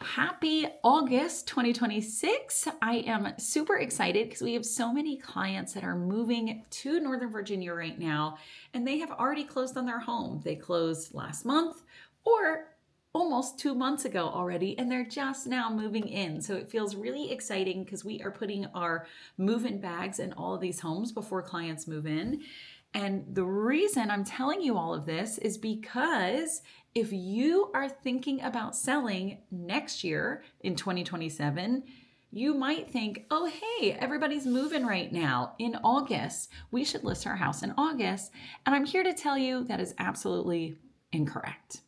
Happy August 2026. I am super excited because we have so many clients that are moving to Northern Virginia right now, and they have already closed on their home. They closed last month or almost 2 months ago already, and they're just now moving in. So it feels really exciting because we are putting our move-in bags in all of these homes before clients move in. And the reason I'm telling you all of this is because if you are thinking about selling next year in 2027, you might think, oh, hey, everybody's moving right now in August. We should list our house in August. And I'm here to tell you that is absolutely incorrect.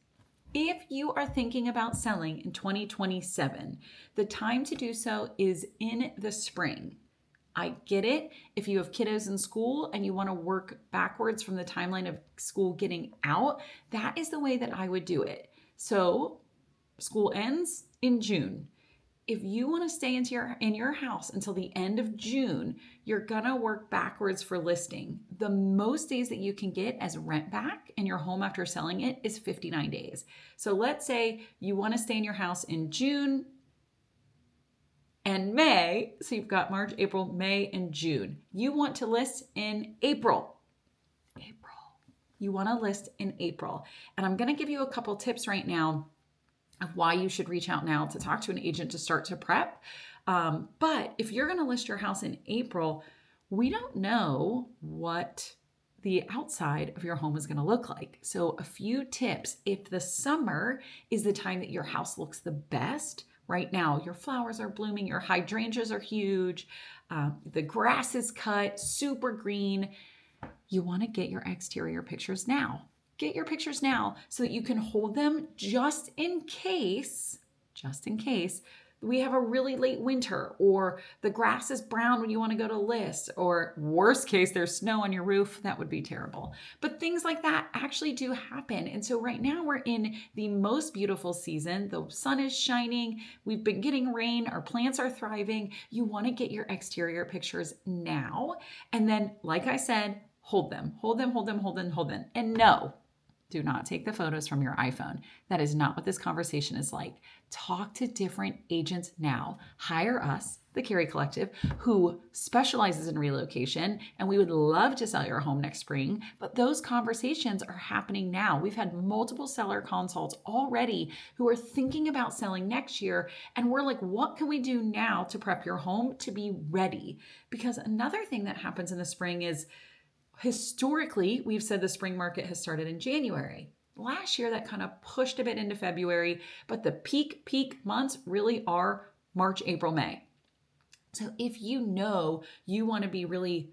If you are thinking about selling in 2027, the time to do so is in the spring. I get it. If you have kiddos in school and you want to work backwards from the timeline of school getting out, that is the way that I would do it. So school ends in June. If you want to stay in your house until the end of June, you're going to work backwards for listing. The most days that you can get as rent back in your home after selling it is 59 days. So let's say you want to stay in your house in June and May, so you've got March, April, May, and June. You want to list in April. You want to list in April. And I'm going to give you a couple tips right now of why you should reach out now to talk to an agent to start to prep. But if you're going to list your house in April, we don't know what the outside of your home is going to look like. So a few tips. If the summer is the time that your house looks the best, right now, your flowers are blooming, your hydrangeas are huge, the grass is cut, super green. You want to get your exterior pictures now. Get your pictures now so that you can hold them just in case we have a really late winter, or the grass is brown when you want to go to list, or worst case, there's snow on your roof. That would be terrible. But things like that actually do happen. And so right now we're in the most beautiful season. The sun is shining. We've been getting rain. Our plants are thriving. You want to get your exterior pictures now. And then, like I said, hold them. And no, do not take the photos from your iPhone. That is not what this conversation is like. Talk to different agents now. Hire us, the Carey Collective, who specializes in relocation, and we would love to sell your home next spring, but those conversations are happening now. We've had multiple seller consults already who are thinking about selling next year, and we're like, what can we do now to prep your home to be ready? Because another thing that happens in the spring is, historically, we've said the spring market has started in January. Last year, that kind of pushed a bit into February, but the peak months really are March, April, May. So if you know you want to be really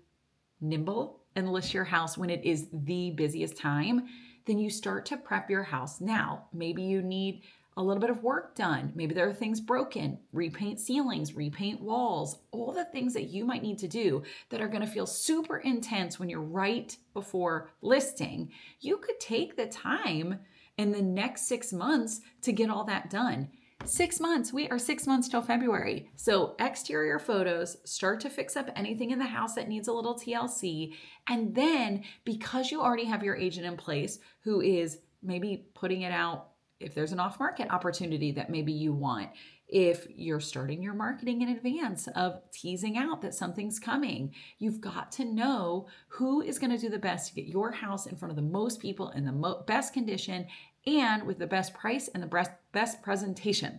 nimble and list your house when it is the busiest time, then you start to prep your house now. Maybe you need a little bit of work done. Maybe there are things broken, repaint ceilings, repaint walls, all the things that you might need to do that are going to feel super intense when you're right before listing. You could take the time in the next 6 months to get all that done. 6 months, we are 6 months till February. So exterior photos, start to fix up anything in the house that needs a little TLC. And then because you already have your agent in place who is maybe putting it out, if there's an off-market opportunity that maybe you want, if you're starting your marketing in advance of teasing out that something's coming, you've got to know who is going to do the best to get your house in front of the most people in the best condition and with the best price and the best presentation.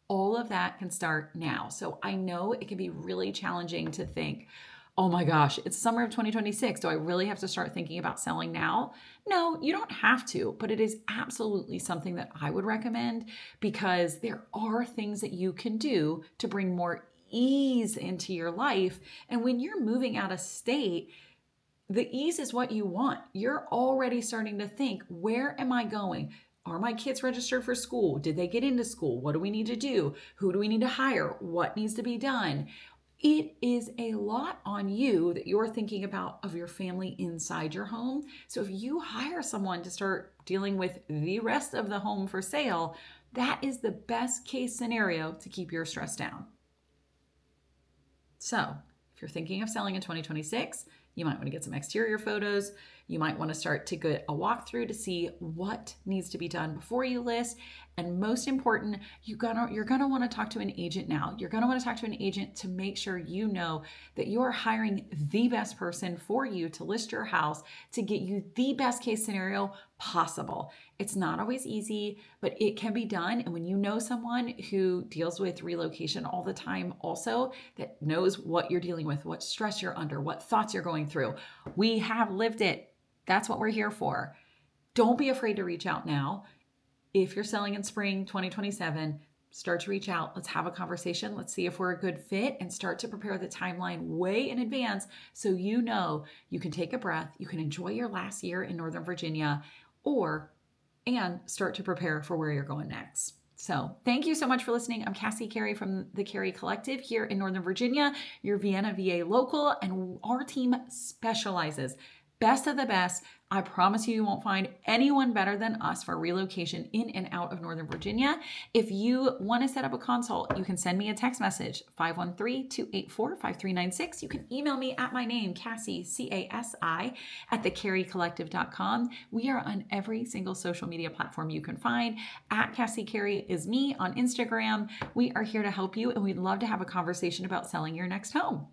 All of that can start now. So I know it can be really challenging to think, oh my gosh, it's summer of 2026. Do I really have to start thinking about selling now? No, you don't have to, but it is absolutely something that I would recommend because there are things that you can do to bring more ease into your life. And when you're moving out of state, the ease is what you want. You're already starting to think, where am I going? Are my kids registered for school? Did they get into school? What do we need to do? Who do we need to hire? What needs to be done? It is a lot on you that you're thinking about of your family inside your home. So if you hire someone to start dealing with the rest of the home for sale, that is the best case scenario to keep your stress down. So if you're thinking of selling in 2026, you might want to get some exterior photos. You might want to start to get a walkthrough to see what needs to be done before you list. And most important, you're gonna want to talk to an agent now. You're gonna want to talk to an agent to make sure you know that you're hiring the best person for you to list your house to get you the best case scenario possible. It's not always easy, but it can be done. And when you know someone who deals with relocation all the time, also that knows what you're dealing with, what stress you're under, what thoughts you're going through, we have lived it. That's what we're here for. Don't be afraid to reach out now. If you're selling in spring 2027, start to reach out. Let's have a conversation. Let's see if we're a good fit and start to prepare the timeline way in advance so you know you can take a breath, you can enjoy your last year in Northern Virginia, and start to prepare for where you're going next. So thank you so much for listening. I'm Casi Carey from the Carey Collective here in Northern Virginia, your Vienna, VA local, and our team specializes best of the best. I promise you won't find anyone better than us for relocation in and out of Northern Virginia. If you want to set up a consult, you can send me a text message, 513-284-5396. You can email me at my name, Casi, C-A-S-I, at thecareycollective.com. We are on every single social media platform you can find. At Casi Carey is me on Instagram. We are here to help you, and we'd love to have a conversation about selling your next home.